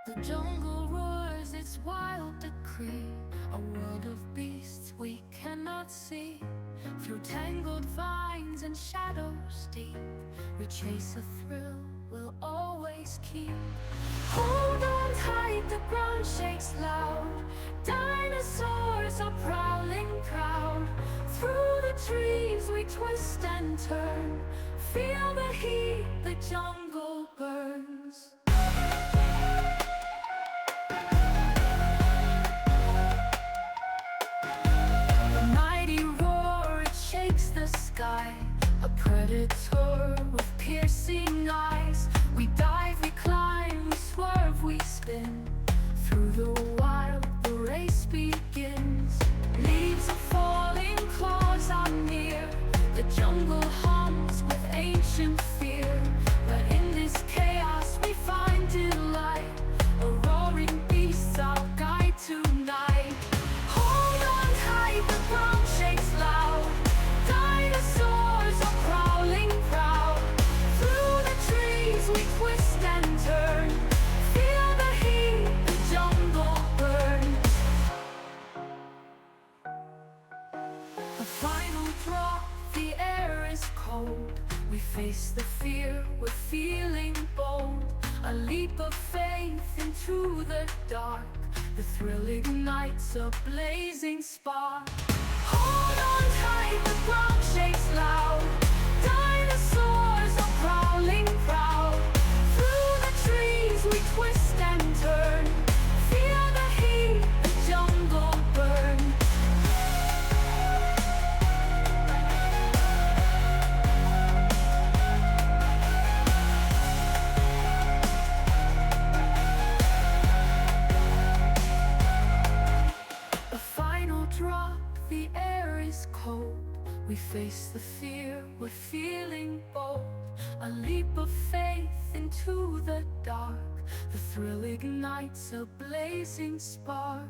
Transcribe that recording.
The jungle roars its wild decree, a world of beasts we cannot see. Through tangled vines and shadows deep, we chase a thrill we'll always keep. Hold on tight, the ground shakes loud. Dinosaurs are prowling proud. Through the trees we twist and turn. Feel the heat, the jungle burns. A predator with piercing eyes. We dive, we climb, we swerve, we spin. Through the wild, the race begins. Leaves are falling, claws are near. The jungle hums with ancient fear. But in this chaos we find delight. A roaring beast, our guide tonight. Hold on tight, the ground shakes loud. Dinosaurs are prowling proud. Through the trees we twist and turn. Feel the heat, the jungle burns. A final drop, the air is cold. We face the fear, we're feeling bold. A leap of faith into the dark. The thrill ignites a blazing spark. Hold on tight, the ground shakes loud. Dinosaurs are prowling proud. Through the trees we twist and turn. Feel the heat, the jungle burn. A final drop, the air is cold. We face the fear, we're feeling bold. A leap of faith into the dark. The thrill ignites a blazing spark.